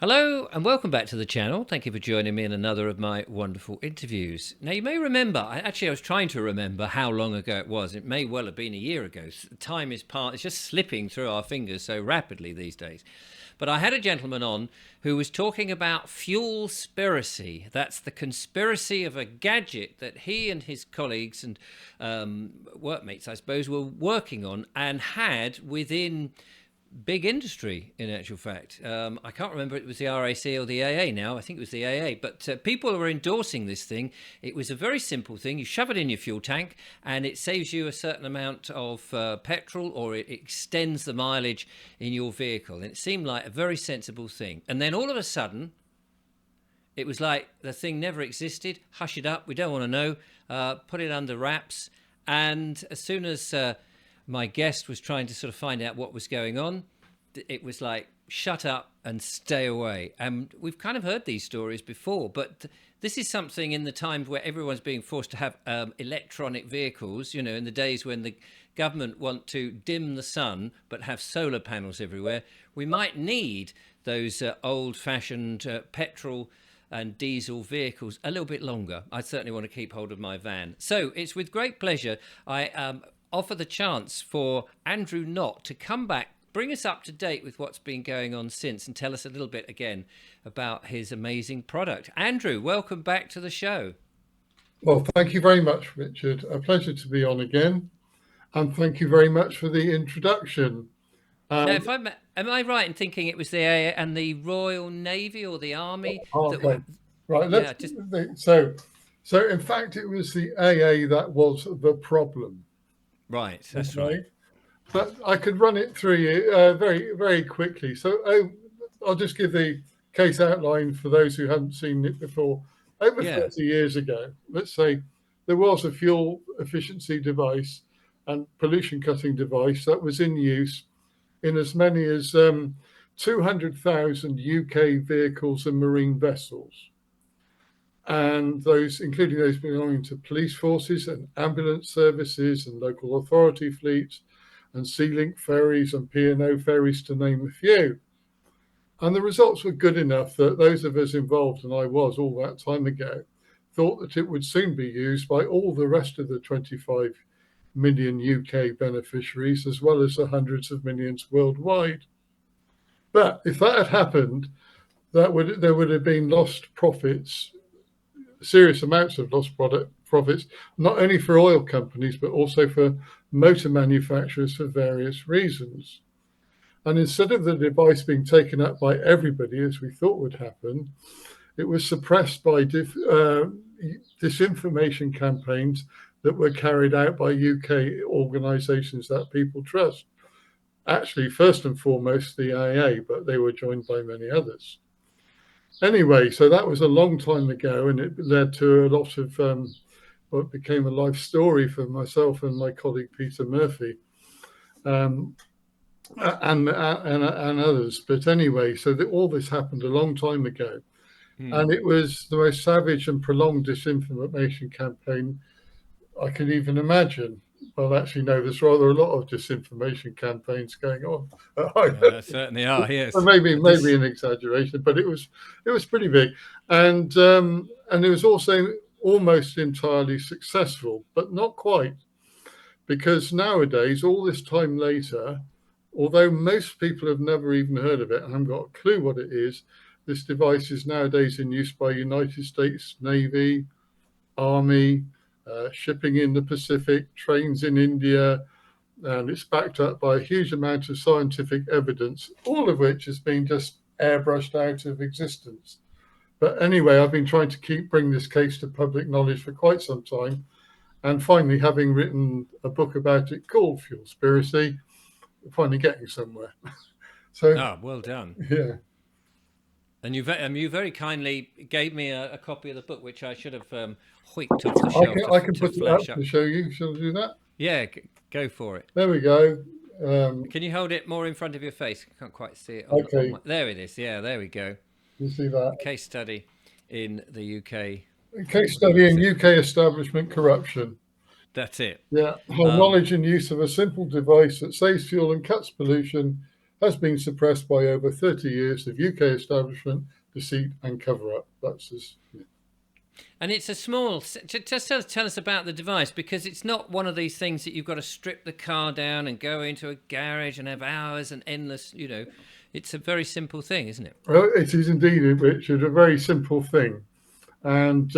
Hello and welcome back to the channel. Thank you for joining me in another of my wonderful interviews. Now, you may remember, I was trying to remember how long ago it was. It may well have been a year ago. Time is it's just slipping through our fingers so rapidly these days. But I had a gentleman on who was talking about fuel-spiracy. That's the conspiracy of a gadget that he and his colleagues and workmates, I suppose, were working on and had within big industry, in actual fact. I can't remember if it was the RAC or the AA now. I think it was the AA. But people were endorsing this thing. It was a very simple thing. You shove it in your fuel tank and it saves you a certain amount of petrol, or it extends the mileage in your vehicle. And it seemed like a very sensible thing. And then all of a sudden, it was like the thing never existed. Hush it up. We don't want to know. Put it under wraps. And as soon as my guest was trying to sort of find out what was going on, it was like, shut up and stay away. And we've kind of heard these stories before, but this is something in the times where everyone's being forced to have electronic vehicles, you know, in the days when the government want to dim the sun but have solar panels everywhere. We might need those old-fashioned petrol and diesel vehicles a little bit longer. I certainly want to keep hold of my van. So it's with great pleasure I offer the chance for Andrew Knott to come back, bring us up to date with what's been going on since, and tell us a little bit again about his amazing product. Andrew, welcome back to the show. Well, thank you very much, Richard. A pleasure to be on again. And thank you very much for the introduction. Now, am I right in thinking it was the AA and the Royal Navy or the Army? Okay, right. Yeah, So in fact, it was the AA that was the problem. Right, that's right. But I could run it through you very, very quickly. So I'll just give the case outline for those who haven't seen it before. Over 30 years ago, let's say, there was a fuel efficiency device and pollution cutting device that was in use in as many as 200,000 UK vehicles and marine vessels. And those, including those belonging to police forces and ambulance services and local authority fleets and Sea-Link ferries and P&O ferries, to name a few. And the results were good enough that those of us involved, and I was all that time ago, thought that it would soon be used by all the rest of the 25 million UK beneficiaries, as well as the hundreds of millions worldwide. But if that had happened, there would have been lost profits, serious amounts of lost profits, not only for oil companies, but also for motor manufacturers for various reasons. And instead of the device being taken up by everybody, as we thought would happen, it was suppressed by disinformation campaigns that were carried out by UK organisations that people trust. Actually, first and foremost, the AA, but they were joined by many others. Anyway, so that was a long time ago, and it led to a lot of what became a life story for myself and my colleague Peter Murphy, and others. But anyway, so all this happened a long time ago, and it was the most savage and prolonged disinformation campaign I can even imagine. Well, actually, no, there's rather a lot of disinformation campaigns going on. There certainly are, yes. Maybe an exaggeration, but it was pretty big, and it was also almost entirely successful, but not quite, because nowadays, all this time later, although most people have never even heard of it and haven't got a clue what it is, this device is nowadays in use by United States Navy, Army, shipping in the Pacific, trains in India, and it's backed up by a huge amount of scientific evidence, all of which has been just airbrushed out of existence. But anyway, I've been trying to bring this case to public knowledge for quite some time, and finally, having written a book about it called Fuel-spiracy, finally getting somewhere. Well done. Yeah. And you very kindly gave me a copy of the book, which I should have whicked off the shelf. I can put it up to show you. Shall I do that? Yeah, go for it. There we go. Can you hold it more in front of your face? I can't quite see it. Okay. There it is. Yeah, there we go. You see that? A case study in the UK. A case study in UK establishment corruption. That's it. Yeah. Knowledge and use of a simple device that saves fuel and cuts pollution has been suppressed by over 30 years of UK establishment, deceit and cover-up. That's just, yeah. And it's a small. Just tell us about the device, because it's not one of these things that you've got to strip the car down and go into a garage and have hours and endless. It's a very simple thing, isn't it? Well, it is indeed, Richard, a very simple thing. And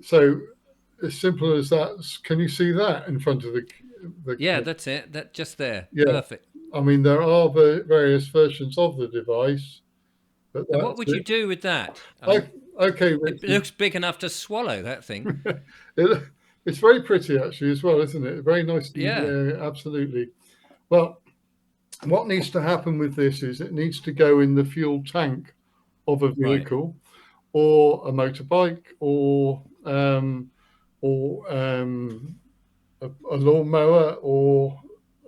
so as simple as that, can you see that in front of the Yeah, that's it. That just there. yeah. Perfect. I mean, there are various versions of the device, but And what that's would you it. do with that? Okay, It Richard. looks big enough to swallow, that thing. It, it's very pretty actually as well, isn't it? Very nice. Yeah. Absolutely. Well, what needs to happen with this is it needs to go in the fuel tank of a Right. vehicle or a motorbike or a lawnmower or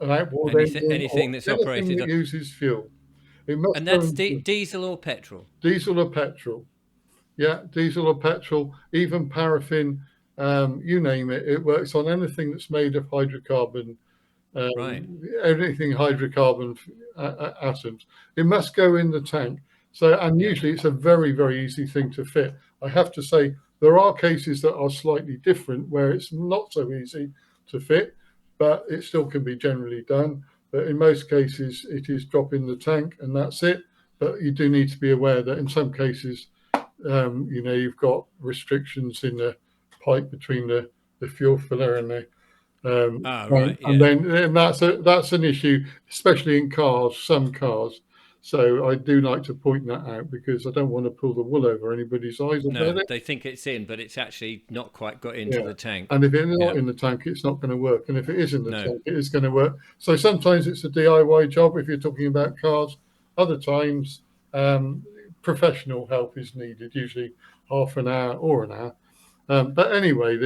an outboard engine or Anything that's anything operated that on. uses fuel. It must And go that's into diesel or petrol. diesel or petrol. Yeah, diesel or petrol, even paraffin, you name it. It works on anything that's made of hydrocarbon, Right. anything hydrocarbon atoms. It must go in the tank. So, and Yeah. usually it's a very, very easy thing to fit. I have to say, there are cases that are slightly different where it's not so easy to fit, but it still can be generally done. But in most cases, it is drop in the tank and that's it. But you do need to be aware that in some cases, you've got restrictions in the pipe between the fuel filler and the Right. and Yeah. then that's an issue, especially in cars, some cars. So I do like to point that out because I don't want to pull the wool over anybody's eyes about No, it. they think it's in, but it's actually not quite got into Yeah. the tank. And if it's Yeah. not in the tank, it's not going to work. And if it is in the No. tank, it is going to work. So sometimes it's a DIY job if you're talking about cars. Other times, um, professional help is needed, usually half an hour or an hour. But anyway,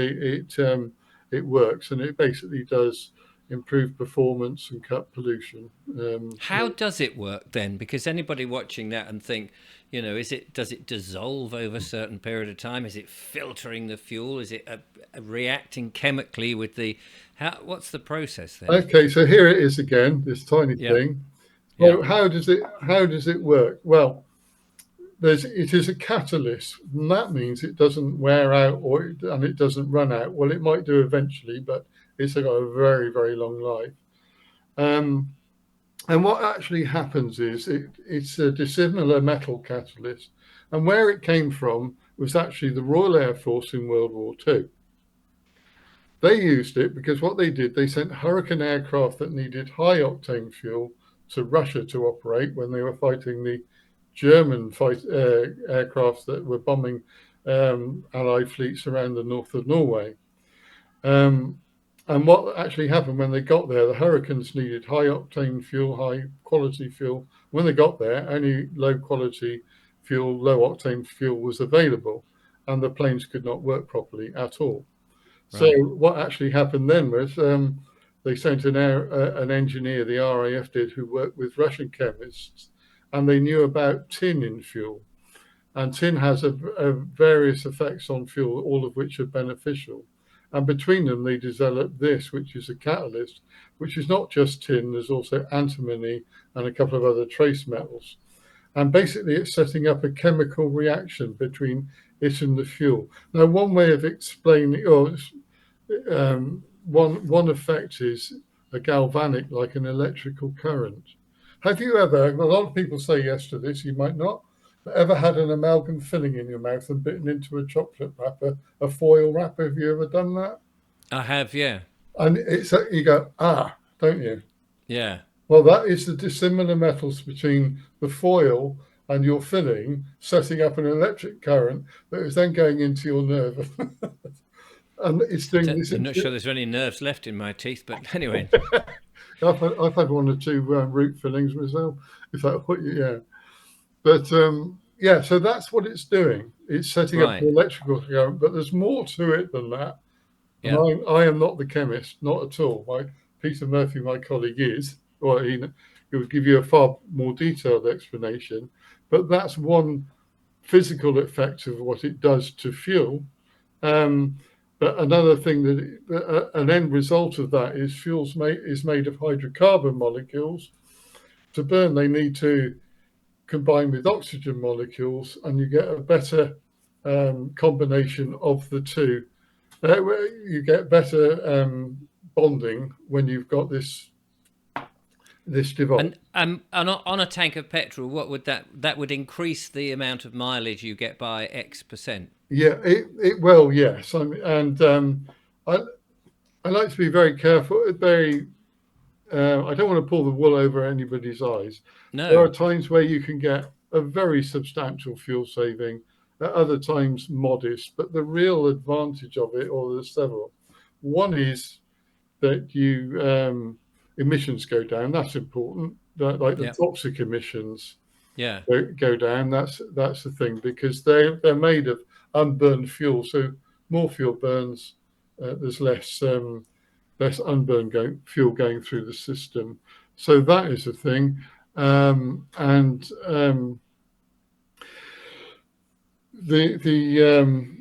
it works and it basically does improve performance and cut pollution. How does it work then? Because anybody watching that and think, does it dissolve over a certain period of time? Is it filtering the fuel? Is it reacting chemically with what's the process then? Okay, so here it is again, this tiny Yeah. thing. Yeah. So how does it work? Well, it is a catalyst, and that means it doesn't wear out and it doesn't run out. Well, it might do eventually, but it's got a very, very long life. And what actually happens is it's a dissimilar metal catalyst. And where it came from was actually the Royal Air Force in World War II. They used it because what they did, they sent Hurricane aircraft that needed high octane fuel to Russia to operate when they were fighting the German aircraft that were bombing Allied fleets around the north of Norway. And what actually happened when they got there, the Hurricanes needed high octane fuel, high quality fuel. When they got there, only low quality fuel, low octane fuel was available, and the planes could not work properly at all. So Right. what actually happened then was they sent an engineer, the RAF did, who worked with Russian chemists, and they knew about tin in fuel. And tin has various effects on fuel, all of which are beneficial. And between them, they developed this, which is a catalyst, which is not just tin, there's also antimony and a couple of other trace metals. And basically, it's setting up a chemical reaction between it and the fuel. Now, one way of explaining, or one effect is a galvanic, like an electrical current. Have you ever, a lot of people say yes to this, you might not, but ever had an amalgam filling in your mouth and bitten into a chocolate wrapper, a foil wrapper? Have you ever done that? I have. Yeah. And you go, don't you? Yeah. Well, that is the dissimilar metals between the foil and your filling, setting up an electric current that is then going into your nerve. And it's doing this. I'm not sure there's any nerves left in my teeth, but anyway. I've had one or two root fillings myself. If that what yeah, but yeah, so that's what it's doing. It's setting up Right. an electrical current, but there's more to it than that. And Yeah. I am not the chemist, not at all. Peter Murphy, my colleague, is. Well, he will give you a far more detailed explanation. But that's one physical effect of what it does to fuel. But another thing that an end result of that is fuel is made of hydrocarbon molecules, to burn, they need to combine with oxygen molecules, and you get a better combination of the two. You get better bonding when you've got this device. And on a tank of petrol, what would that would increase the amount of mileage you get by X%? Yeah, it well, yes, and I I like to be very careful. I don't want to pull the wool over anybody's eyes. There are No. times where you can get a very substantial fuel saving, at other times modest, but the real advantage of it, or there's several. One is that you emissions go down. That's important. Like the Yeah. toxic emissions Yeah. go down. That's the thing, because they're made of unburned fuel. So more fuel burns, there's less unburned fuel going through the system. So that is a thing. And the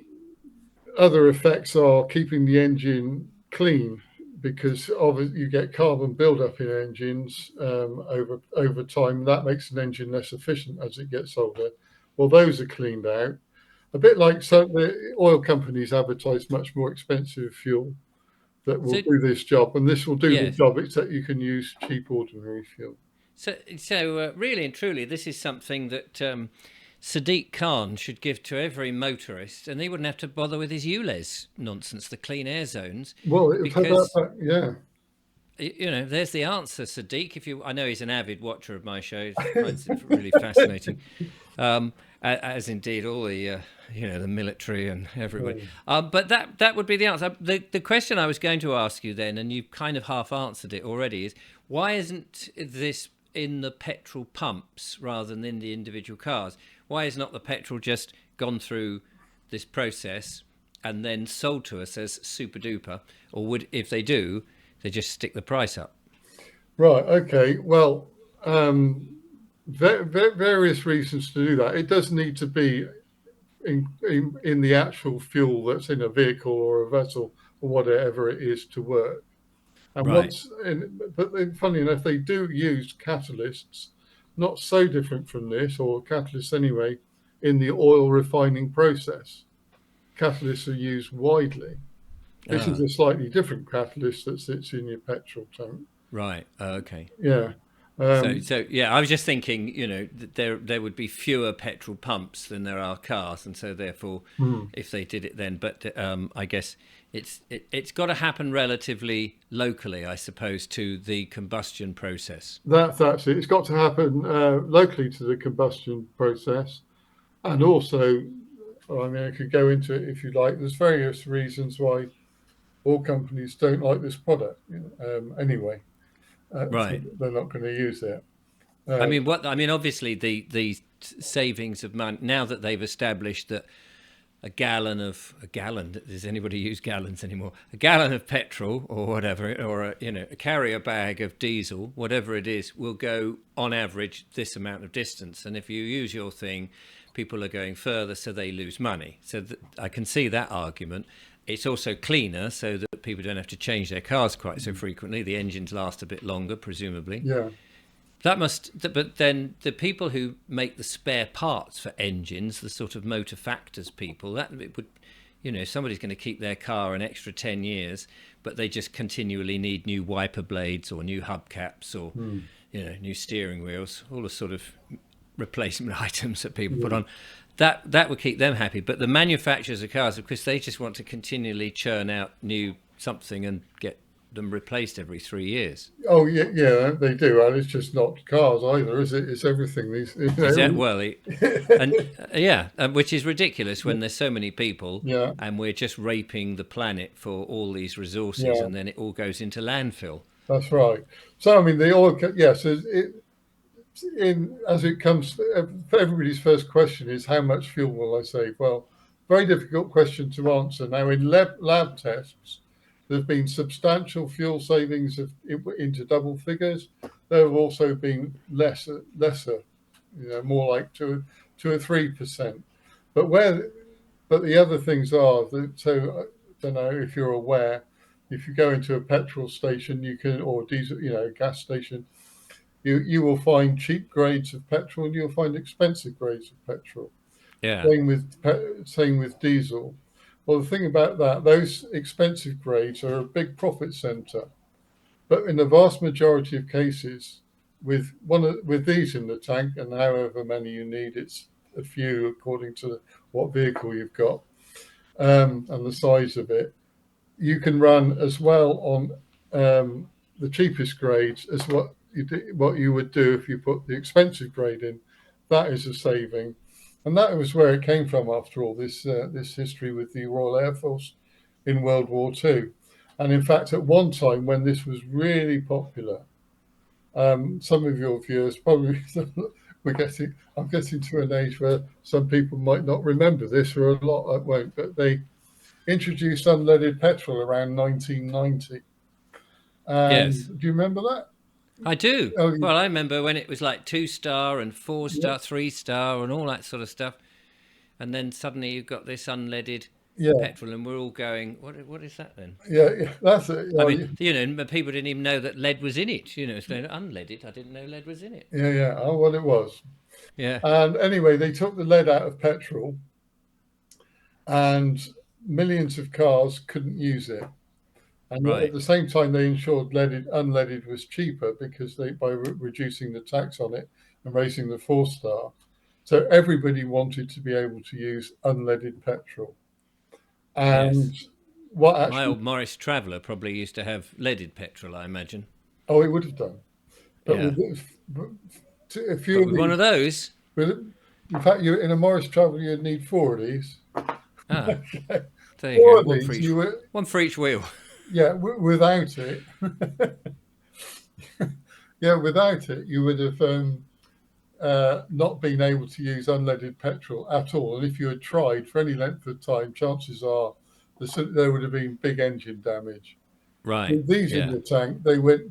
other effects are keeping the engine clean, because obviously you get carbon buildup in engines over time. That makes an engine less efficient as it gets older. Well, those are cleaned out. A bit like, so the oil companies advertise much more expensive fuel that will So do this job, and this will do the yes. job, except you can use cheap ordinary fuel. So really and truly, this is something that Sadiq Khan should give to every motorist, and they wouldn't have to bother with his ULEZ nonsense, the clean air zones, Well, because yeah. there's the answer, Sadiq. I know he's an avid watcher of my show, finds it really fascinating, as indeed all the the military and everybody. But that would be the answer. The question I was going to ask you then, and you've kind of half answered it already, is why isn't this in the petrol pumps rather than in the individual cars? Why is not the petrol just gone through this process and then sold to us as super duper? Or would, if they do, they just stick the price up? Right. Okay. Well, various reasons to do that. It does need to be in the actual fuel that's in a vehicle or a vessel or whatever it is to work. And Right. but funny enough, they do use catalysts, not so different from this, or catalysts anyway, in the oil refining process. Catalysts are used widely. This is Ah, a slightly different catalyst that sits in your petrol tank. right. Okay. Yeah. So yeah, I was just thinking, there would be fewer petrol pumps than there are cars, and so therefore, hmm. if they did it then, but I guess it's got to happen relatively locally, I suppose, to the combustion process. That's it. It's got to happen locally to the combustion process, and also, well, I mean, I could go into it if you like. There's various reasons why all companies don't like this product. Anyway, so Right. they're not going to use it. Obviously the savings of money now that they've established that a gallon, does anybody use gallons anymore? A gallon of petrol or whatever, or a carrier bag of diesel, whatever it is, will go on average this amount of distance. And if you use your thing, people are going further, so they lose money. So I can see that argument. It's also cleaner, so that people don't have to change their cars quite so frequently. The engines last a bit longer, presumably. Yeah. But then the people who make the spare parts for engines, the sort of motor factors people, that it would, somebody's going to keep their car an extra 10 years, but they just continually need new wiper blades or new hubcaps or, new steering wheels, all the sort of replacement items that people put on. That would keep them happy. But the manufacturers of cars, because they just want to continually churn out new something and get them replaced every 3 years. Oh yeah, they do, and it's just not cars either, is it? It's everything. Is that which is ridiculous when there's so many people, Yeah, and we're just raping the planet for all these resources, yeah, and then it all goes into landfill. that's right. So I mean, the oil. Yes, as it comes, everybody's first question is how much fuel will I save? Well, very difficult question to answer. Now, in lab tests, there have been substantial fuel savings into double figures. There have also been lesser, more like 2 or 3%. But the other things are that, so I don't know if you're aware, if you go into a petrol station, you can, or diesel, gas station, You will find cheap grades of petrol and you'll find expensive grades of petrol. Yeah. Same with diesel. Well, the thing about that, those expensive grades are a big profit center, but in the vast majority of cases, with these in the tank, and however many you need, it's a few according to what vehicle you've got, and the size of it. You can run as well on the cheapest grades as what you would do if you put the expensive grade in. That is a saving, and that was where it came from. After all, this history with the Royal Air Force in World War II, and in fact, at one time when this was really popular, some of your viewers probably I'm getting to an age where some people might not remember this, or a lot won't, but they introduced unleaded petrol around 1990. And Yes. do you remember that? I do. Oh, Well, I remember when it was like 2 star and four yeah, star, 3 star, and all that sort of stuff. And then suddenly you've got this unleaded yeah, petrol, and we're all going, what is that then? yeah. That's it. I Oh, mean, people didn't even know that lead was in it. It's going unleaded. I didn't know lead was in it. yeah, yeah. Oh, well, it was. Yeah. And anyway, they took the lead out of petrol, and millions of cars couldn't use it. And yet at Right. the same time, they ensured unleaded was cheaper because by reducing the tax on it and raising the 4 star. So everybody wanted to be able to use unleaded petrol. And Yes. what My actually, old Morris Traveller probably used to have leaded petrol, I imagine. oh, it would have done. But Yeah. with a few But of with one these, of those, in fact, you in a Morris Travel, you'd need 4 of these. ah, there you Four go. of these, One for each wheel. yeah, without it, yeah, without it, you would have not been able to use unleaded petrol at all. And if you had tried for any length of time, chances are there would have been big engine damage. Right. With these in Yeah. the tank,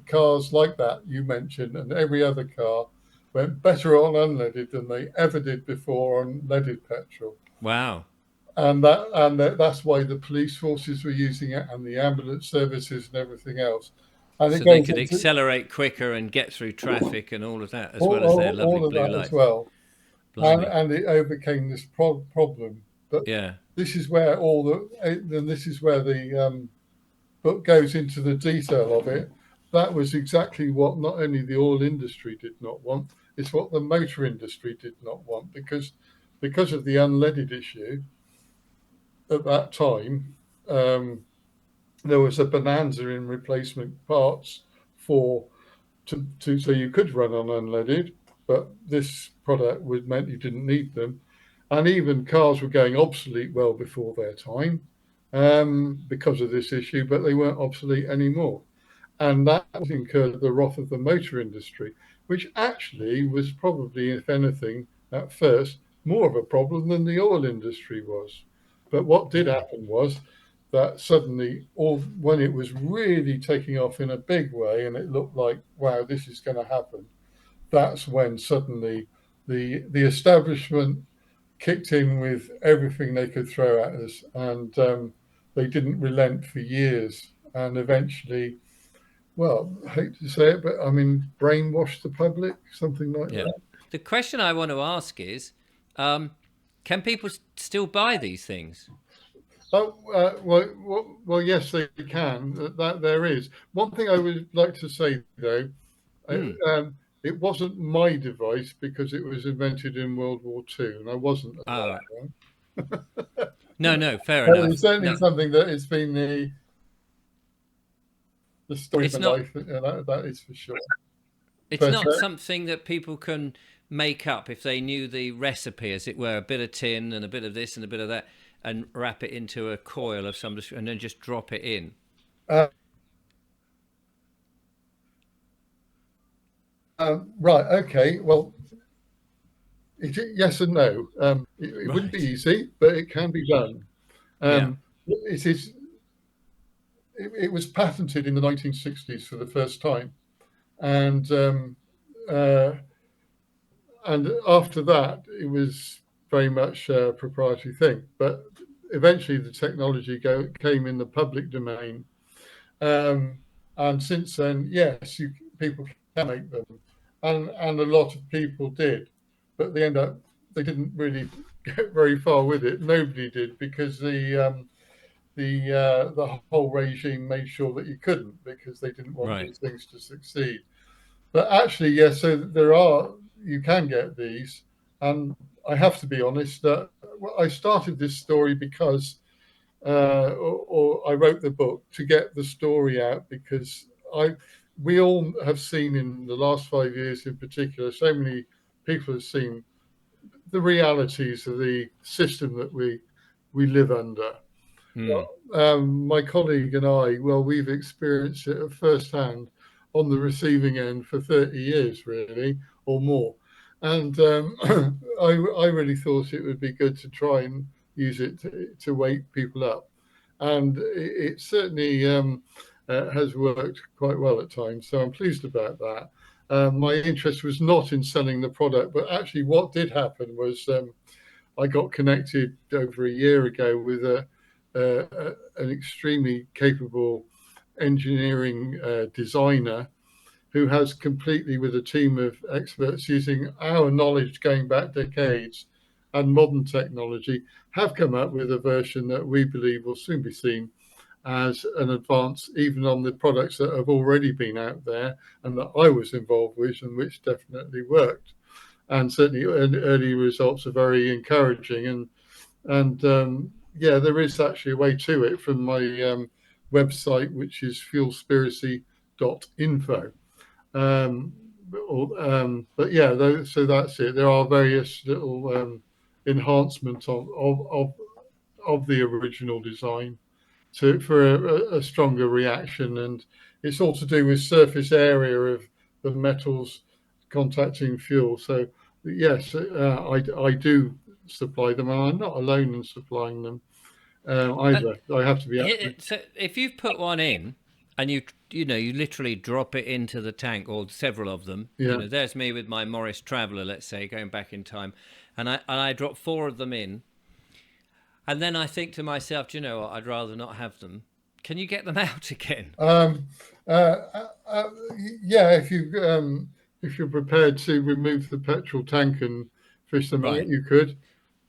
cars like that you mentioned, and every other car went better on unleaded than they ever did before on leaded petrol. Wow. That's why the police forces were using it, and the ambulance services and everything else. And it So they goes could into accelerate quicker and get through traffic and all of that, as well as their lovely all of blue that as lights. well. Blimey. And it overcame this problem. But Yeah. this is where the book goes into the detail of it. That was exactly what not only the oil industry did not want, it's what the motor industry did not want, because of the unleaded issue at that time. There was a bonanza in replacement parts for so you could run on unleaded, but this product meant you didn't need them, and even cars were going obsolete well before their time because of this issue, but they weren't obsolete anymore, and that incurred the wrath of the motor industry, which actually was probably, if anything, at first more of a problem than the oil industry was. But what did happen was that suddenly, all when it was really taking off in a big way, and it looked like, wow, this is going to happen, that's when suddenly the establishment kicked in with everything they could throw at us, and they didn't relent for years, and eventually, well, I hate to say it, but I mean, brainwashed the public, something like Yeah. that. The question I want to ask is, can people still buy these things? Oh, well, yes, they can. That there is one thing I would like to say though. Hmm. It wasn't my device because it was invented in World War II, and I wasn't All alive right. then. No, no, fair But it's enough. certainly No, something that it's been the story of it's my not. life. That is for sure. It's But not something that people can make up if they knew the recipe, as it were, a bit of tin and a bit of this and a bit of that, and wrap it into a coil of some, and then just drop it in. uh, right, okay. Well, yes and no. It wouldn't be Right. easy, but it can be done. Yeah. It is. It was patented in the 1960s for the first time, and uh, and after that, it was very much a proprietary thing. But eventually, the technology came in the public domain, um, and since then, yes, people can make them. and a lot of people did, but they didn't really get very far with it. Nobody did, because the whole regime made sure that you couldn't, because they didn't want Right. these things to succeed. But actually, yes, so there are, you can get these, and I have to be honest that I started this story because, or I wrote the book to get the story out, because we all have seen in the last 5 years in particular, so many people have seen the realities of the system that we live under. Mm. My colleague and I, well, we've experienced it firsthand on the receiving end for 30 years, really, or more. And I really thought it would be good to try and use it to wake people up. And it certainly has worked quite well at times. So I'm pleased about that. My interest was not in selling the product, but actually, what did happen was I got connected over a year ago with an extremely capable engineering designer who has completely, with a team of experts using our knowledge going back decades and modern technology, have come up with a version that we believe will soon be seen as an advance even on the products that have already been out there and that I was involved with, and which definitely worked. And certainly early results are very encouraging. And yeah, there is actually a way to it from my website, which is fuelspiracy.info. Um, but yeah, so that's it. There are various little enhancements of the original design for a stronger reaction, and it's all to do with surface area of the metals contacting fuel. So yes, I do supply them, and I'm not alone in supplying them Uh, either. I have to be absolutely. so if you've put one in and you literally drop it into the tank, or several of them, Yeah. there's me with my Morris Traveller, let's say, going back in time, and I drop four of them in, and then I think to myself, do you know what, I'd rather not have them. Can you get them out again? Um, uh, uh, yeah, if you're prepared to remove the petrol tank and fish them out, Right. you could.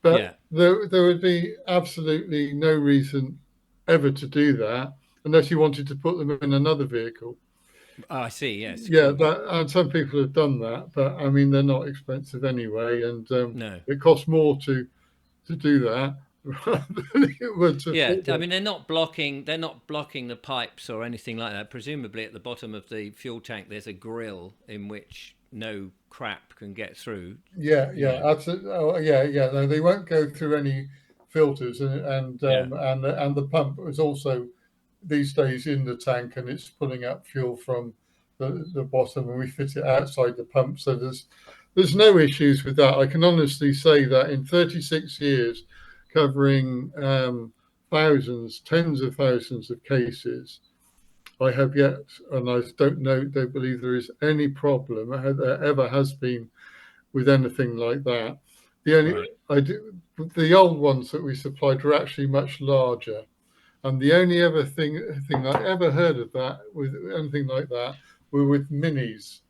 But Yeah. there would be absolutely no reason ever to do that unless you wanted to put them in another vehicle. Oh, I see. Yes, of Yeah, course. that, and some people have done that, but I mean they're not expensive anyway, and No. it costs more to do that than it would to Yeah, fit I them. mean they're not blocking the pipes or anything like that. Presumably at the bottom of the fuel tank there's a grill in which no crap can get through, Yeah, you yeah, know. absolutely. Oh, yeah, yeah. No, they won't go through any filters, Yeah. and the pump is also these days in the tank, and it's pulling up fuel from the bottom, and we fit it outside the pump, so there's no issues with that. I can honestly say that in 36 years, covering thousands, tens of thousands of cases, I have yet, and I don't believe there is any problem there ever has been with anything like that. The only Right. I do, the old ones that we supplied were actually much larger, and the only ever thing I ever heard of that with anything like that were with minis,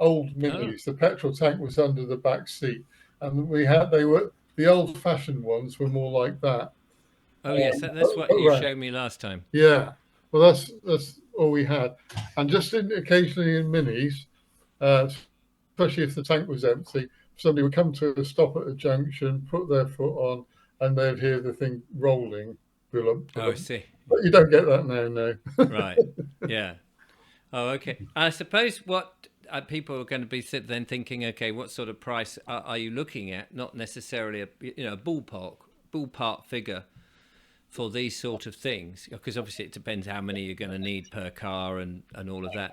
old Oh. minis. The petrol tank was under the back seat, and they were the old-fashioned ones were more like that. Oh yes, that's what But you right, showed me last time. yeah. Well, that's all we had, and just occasionally in minis, uh, especially if the tank was empty, somebody would come to a stop at a junction, put their foot on, and they'd hear the thing rolling. Oh, I see. But you don't get that now, no. Right. Yeah. Oh, okay. I suppose what people are going to be then thinking, okay, what sort of price are you looking at? Not necessarily a ballpark figure for these sort of things, because obviously it depends how many you're going to need per car and all of that.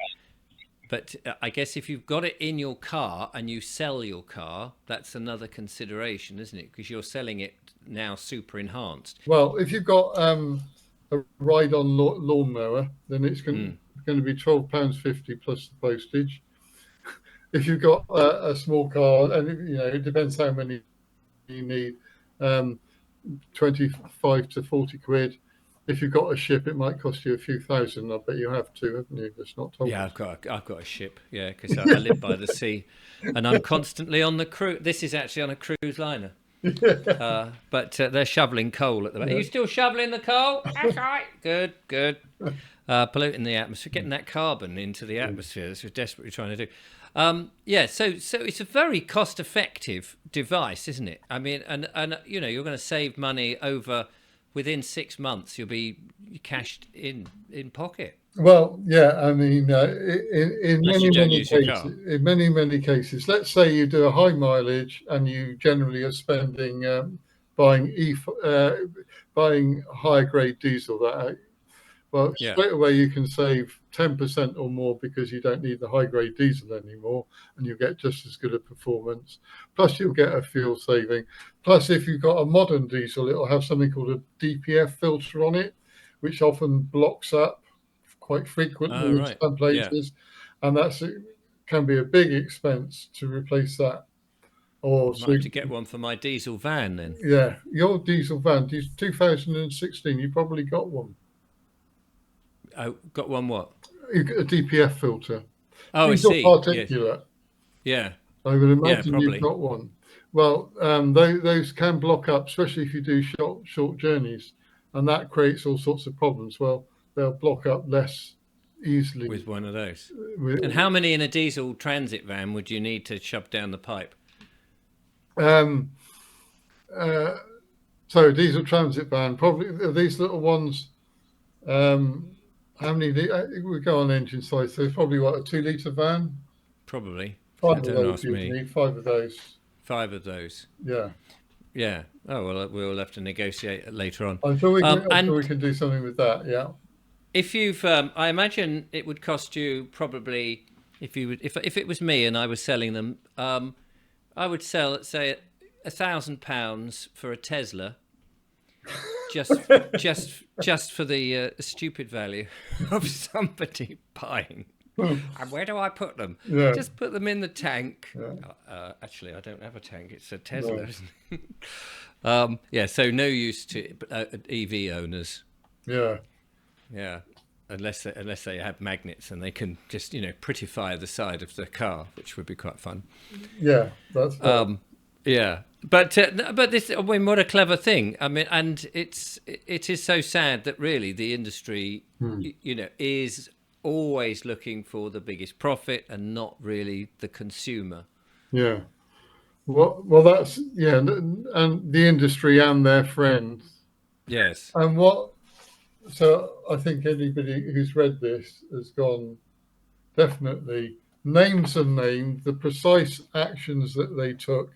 But I guess if you've got it in your car and you sell your car, that's another consideration, isn't it? Because you're selling it now super enhanced. Well, if you've got a ride-on lawnmower, then it's Mm. going to be £12.50 plus the postage. If you've got a small car, and it depends how many you need, um, 25 to 40 quid. if you've got a ship, it might cost you a few thousand. I bet you have to, haven't you? It's not told Yeah, us. I've got a ship. Yeah, because I live by the sea, and I'm constantly on the cruise. This is actually on a cruise liner. Yeah, But they're shoveling coal at the moment. Are yeah. you still shoveling the coal? That's right. Good, good. Polluting the atmosphere, getting that carbon into the atmosphere. That's what we're desperately trying to do. Yeah, so it's a very cost-effective device, isn't it? I mean, and you're going to save money over within 6 months. You'll be cashed in pocket, Well, yeah. I mean, in unless you many don't many use your car. cases, let's say you do a high mileage and you generally are spending buying buying higher grade diesel. Well, Yeah. straight away you can save 10% or more because you don't need the high grade diesel anymore, and you get just as good a performance. Plus, you'll get a fuel saving. Plus, if you've got a modern diesel, it'll have something called a DPF filter on it, which often blocks up quite frequently Oh, in right. some Yeah. places, and can be a big expense to replace that. Or Might so, have to get one for my diesel van then. yeah, your diesel van, 2016, you probably got one, Oh, got one what? a DPF filter. Oh, I Diesel see. Yes. particulate. Yeah. I would Yeah, imagine you've probably. got one. Well, those can block up, especially if you do short journeys, and that creates all sorts of problems. Well, they'll block up less easily. With one of those. And With- how many in a diesel transit van would you need to shove down the pipe? Um, uh, so diesel transit van, probably these little ones. Um, how many? We go on engine size. So it's probably what, a 2 litre van. Probably. Five of Don't those ask you'd me. need. 5 of those. 5 of those. Yeah. Yeah. Oh well, we'll have to negotiate later on. I'm sure And we can do something with that. Yeah. if you've, I imagine it would cost you probably if it was me and I was selling them, I would sell, let's say, £1,000 for a Tesla, just just for the stupid value of somebody buying. And where do I put them? Yeah. Just put them in the tank. Yeah. Actually, I don't have a tank. It's a Tesla, No. isn't it? Yeah, so no use to EV owners. Yeah. Yeah, unless they have magnets and they can just prettify the side of the car, which would be quite fun. Yeah. That's right. Yeah, but this, I mean, what a clever thing. I mean, and it is so sad that really the industry, is always looking for the biggest profit and not really the consumer. Yeah. Well, that's yeah, and the industry and their friends. Yes. And so I think anybody who's read this has gone definitely names and named the precise actions that they took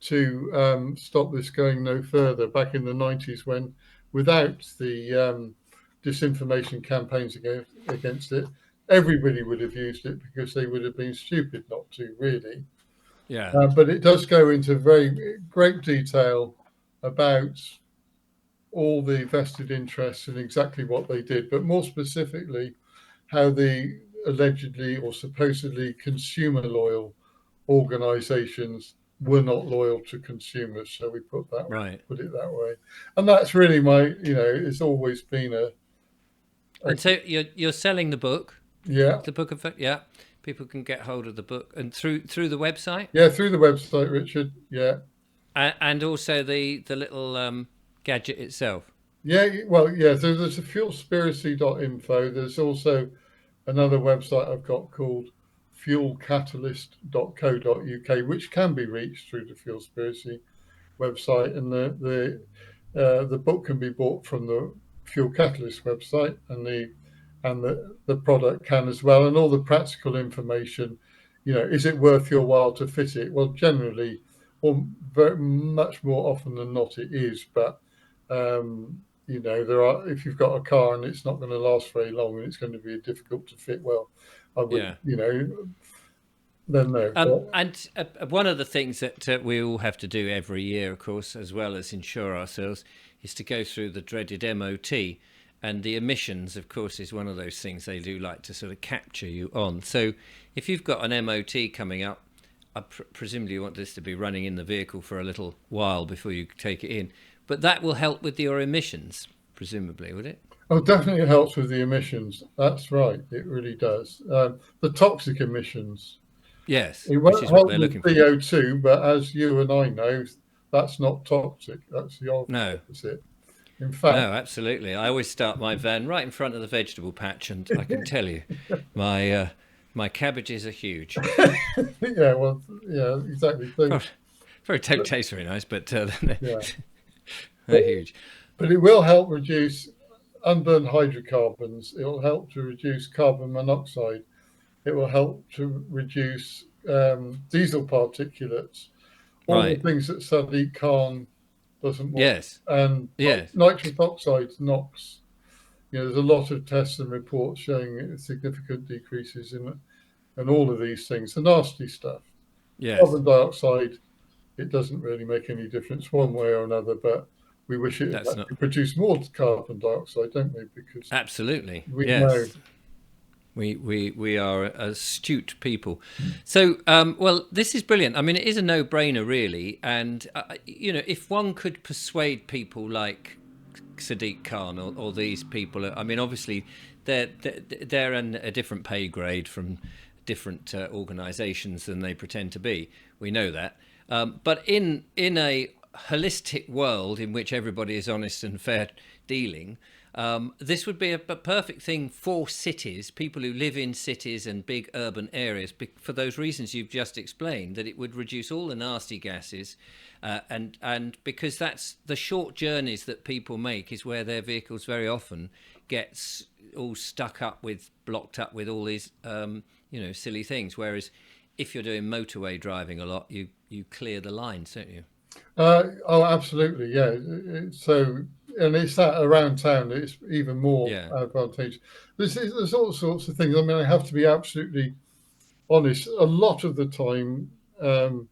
to stop this going no further back in the 90s, when without the disinformation campaigns against it, everybody would have used it because they would have been stupid not to, really. Yeah. But it does go into very great detail about all the vested interests and exactly what they did, but more specifically, how the allegedly or supposedly consumer loyal organizations were not loyal to consumers. So we put Right. it that way. And that's really it's always been And so you're selling the book, yeah. the book of, yeah. People can get hold of the book and through the website. Yeah, through the website, Richard. Yeah. And also the little gadget itself. Yeah, well, yeah, so there's a fuelspiracy.info. There's also another website I've got called fuelcatalyst.co.uk, which can be reached through the Fuelspiracy website, and the book can be bought from the Fuel Catalyst website, and the product can as well, and all the practical information. Is it worth your while to fit it? Well, generally, or very much more often than not, it is. But if you've got a car and it's not going to last very long and it's going to be difficult to fit well, I would, Yeah. Then no. And one of the things that we all have to do every year, of course, as well as insure ourselves, is to go through the dreaded MOT. And the emissions, of course, is one of those things they do like to sort of capture you on. So if you've got an MOT coming up, I presumably you want this to be running in the vehicle for a little while before you take it in. But that will help with your emissions, presumably, would it? Oh, definitely it helps with the emissions. That's right. It really does. The toxic emissions. Yes, It which won't is what help they're with looking for. CO2, but as you and I know, that's not toxic. That's the No, opposite. In fact, no, absolutely. I always start my van right in front of the vegetable patch, and I can tell you, my my cabbages are huge. yeah, well, yeah, exactly. So, Probably, probably don't taste very nice, but yeah, but, they're huge. but it will help reduce unburned hydrocarbons. It will help to reduce carbon monoxide. It will help to reduce diesel particulates, all the Right. things that Sadiq Khan doesn't want, Yes. and Yes. nitrous oxides, NOx. There's a lot of tests and reports showing significant decreases in and all of these things, the nasty stuff. Yes. Carbon dioxide, it doesn't really make any difference one way or another, but we wish it That's not actually produced more carbon dioxide, don't we? Because absolutely. we know. Yes. We are astute people. So, well, this is brilliant. I mean, it is a no-brainer, really. And if one could persuade people like Sadiq Khan or these people, I mean, obviously, they're in a different pay grade from different organisations than they pretend to be. We know that. But in a holistic world in which everybody is honest and fair dealing, this would be a perfect thing for cities, people who live in cities and big urban areas, for those reasons you've just explained, that it would reduce all the nasty gases, and because that's the short journeys that people make is where their vehicles very often gets all blocked up with all these silly things. Whereas if you're doing motorway driving a lot, you clear the lines, don't you? Oh, absolutely, yeah. So, and it's that around town that it's even more Yeah. advantageous. There's all sorts of things. I mean, I have to be absolutely honest. A lot of the time, um,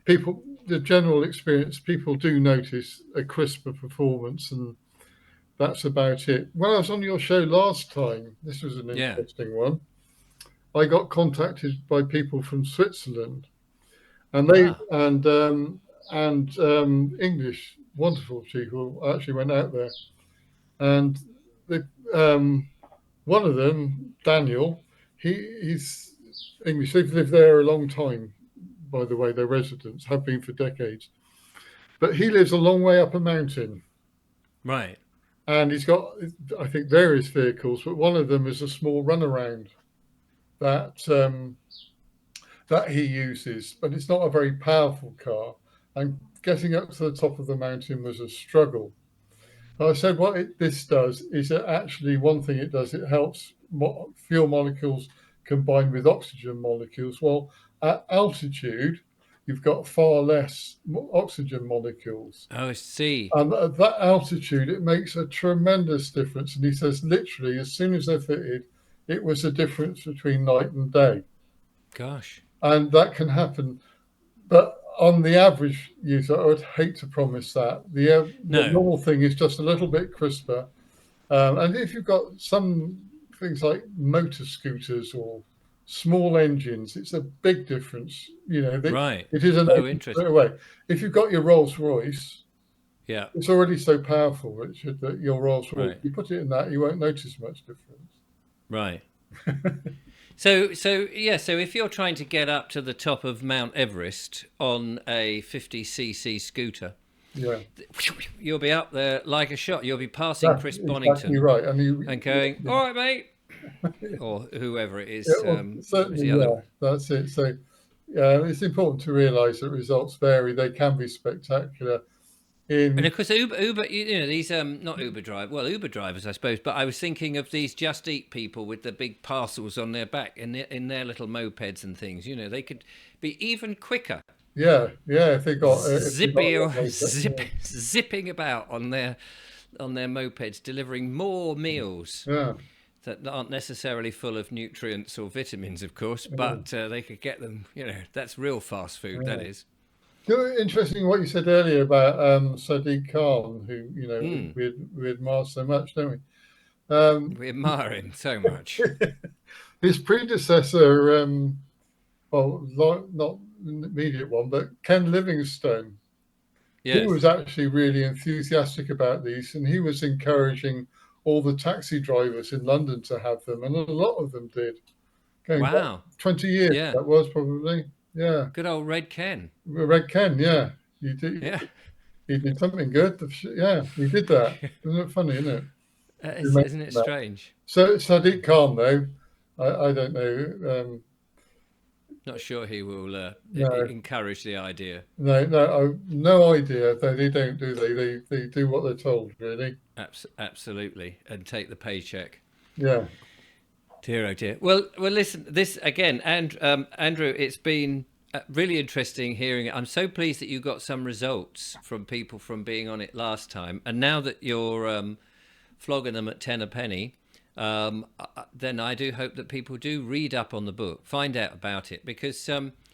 the general experience, people do notice a crisper performance, and that's about it. When I was on your show last time, this was an Yeah. interesting one. I got contacted by people from Switzerland, and Ah. English, wonderful people. I actually went out there, and they, one of them, Daniel, he's English. They've lived there a long time, by the way. Their residents have been for decades, but he lives a long way up a mountain, Right. and he's got, I think, various vehicles, but one of them is a small runaround that that he uses, but it's not a very powerful car. And getting up to the top of the mountain was a struggle. I said, this does is that actually one thing it does, it helps fuel molecules combine with oxygen molecules. Well, at altitude, you've got far less oxygen molecules. Oh, I see. And at that altitude, it makes a tremendous difference. And he says, literally, as soon as they're fitted, it was a difference between night and day. Gosh. And that can happen. But on the average user, I would hate to promise that. The No. normal thing is just a little bit crisper. And if you've got some things like motor scooters or small engines, it's a big difference. Right. It is a Oh, no straight interesting. away. If you've got your Rolls Royce, Yeah. it's already so powerful, Richard, that your Rolls Royce, Right. you put it in that, you won't notice much difference. Right. So yeah. So if you're trying to get up to the top of Mount Everest on a 50cc scooter, Yeah, you'll be up there like a shot. You'll be passing that's Chris exactly Bonington right. and going, Yeah, "All right, mate," or whoever it yeah, is. well, Was certainly, the other? yeah, that's it. So, yeah, it's important to realise that results vary. They can be spectacular. And In of course, Uber, these not Uber drive, well, Uber drivers, I suppose. But I was thinking of these Just Eat people with the big parcels on their back in their little mopeds and things. They could be even quicker, Yeah, yeah, if they got zippy that or later, zipping about on their mopeds, delivering more meals yeah, that aren't necessarily full of nutrients or vitamins, of course, yeah, but they could get them. That's real fast food. That yeah. is. Interesting what you said earlier about Sadiq Khan, who Mm, we admire so much, don't we? we admire him so much. His predecessor, well, not the immediate one, but Ken Livingstone. he Yes. was actually really enthusiastic about these, and he was encouraging all the taxi drivers in London to have them, and a lot of them did. Going back Wow. 20 years, Yeah. that was probably. Yeah. Good old Red Ken. Red Ken, yeah. Yeah. He did something good. Yeah, he did that. Isn't it funny, isn't it? You Isn't mentioned it that. strange? So Sadiq Khan, though, I don't know. Not sure he will No, encourage the idea. no idea. They don't do they do what they're told, really. Absolutely, and take the paycheck. Yeah. Dear, oh dear. Well, listen. This again, and Andrew. It's been really interesting hearing it. I'm so pleased that you got some results from people from being on it last time, and now that you're flogging them at 10 a penny, then I do hope that people do read up on the book, find out about it, because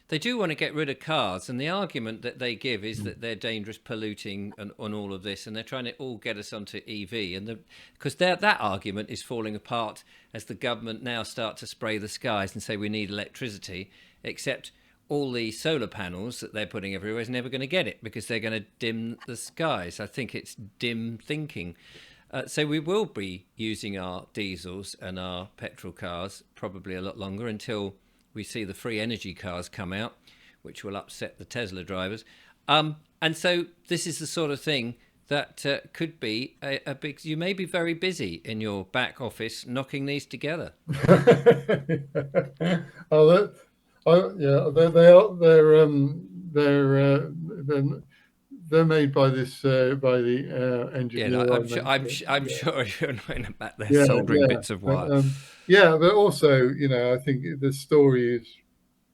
they do want to get rid of cars, and the argument that they give is that they're dangerous, polluting, and on all of this, and they're trying to all get us onto EV, and because that argument is falling apart as the government now start to spray the skies and say we need electricity, except all the solar panels that they're putting everywhere is never going to get it because they're going to dim the skies. I think it's dim thinking. So we will be using our diesels and our petrol cars probably a lot longer until we see the free energy cars come out, which will upset the Tesla drivers. And so this is the sort of thing that could be a big... You may be very busy in your back office knocking these together. Oh, yeah, they're made by by the Yeah, engineer I mentioned. I'm sure you're not in the back there Yeah, soldering yeah, bits of but, wire. yeah, but also, I think the story is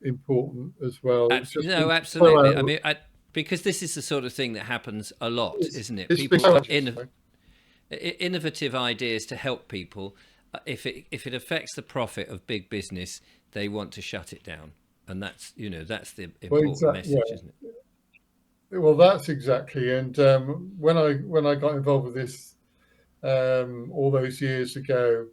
important as well. It's just No, been so absolutely. out I of, mean, because this is the sort of thing that happens a lot, isn't it? it's been People so put out of, innovative ideas to help people. If it affects the profit of big business, they want to shut it down, and that's the well, important yeah. message, isn't it? Well, that's exactly. And when I got involved with this all those years ago,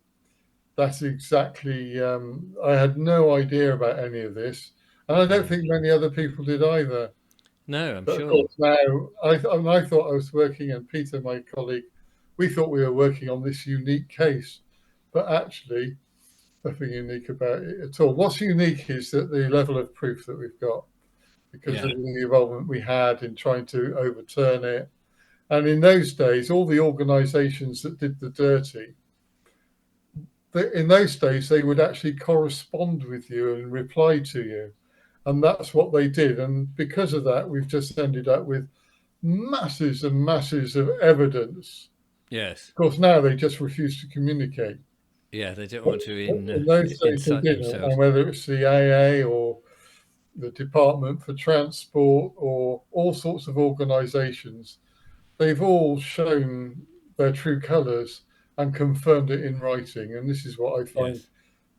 that's exactly. I had no idea about any of this, and I don't Mm. think many other people did either. No, I'm But of sure. course, now I thought I was working, and Peter, my colleague, we thought we were working on this unique case, but actually, nothing unique about it at all. What's unique is that the level of proof that we've got, because of Yeah. the involvement we had in trying to overturn it. And in those days, all the organisations that did the dirty, in those days, they would actually correspond with you and reply to you. And that's what they did. And because of that, we've just ended up with masses and masses of evidence. Yes. Of course, now they just refuse to communicate. Yeah, they don't But want to in those days, they incite did. And themselves. whether it's the AA or the Department for Transport or all sorts of organisations, they've all shown their true colours and confirmed it in writing. And this is what Yes.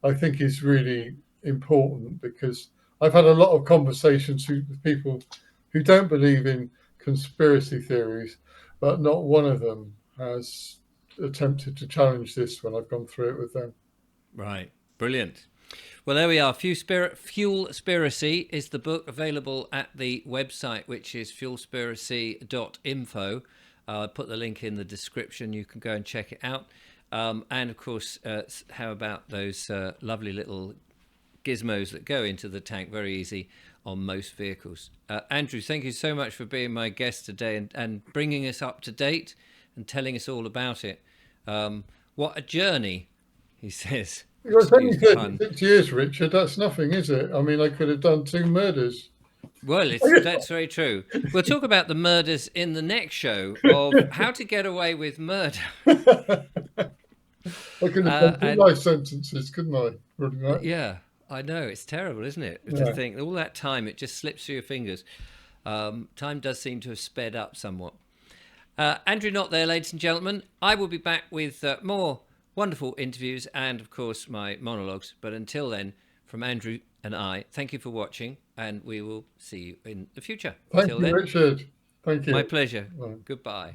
I think is really important, because I've had a lot of conversations with people who don't believe in conspiracy theories, but not one of them has attempted to challenge this when I've gone through it with them. Right. Brilliant. Well, there we are. Fuelspiracy is the book, available at the website, which is fuelspiracy.info. I'll put the link in the description. You can go and check it out. And of course, how about those lovely little gizmos that go into the tank? Very easy on most vehicles. Andrew, thank you so much for being my guest today and bringing us up to date and telling us all about it. What a journey, he says. It's only Excuse the pun. 36 years, Richard. That's nothing, is it? I mean, I could have done 2 murders. Well, that's very true. We'll talk about the murders in the next show of how to get away with murder. I could have done 2 And life sentences, couldn't I? Pretty much. yeah, I know, it's terrible, isn't it? To Yeah. think all that time, it just slips through your fingers. Time does seem to have sped up somewhat. Andrew Not there, ladies and gentlemen. I will be back with more wonderful interviews and, of course, my monologues. But until then, from Andrew and I, thank you for watching, and we will see you in the future. Thank Till you, then, Richard. Thank my you. pleasure. Bye. Goodbye.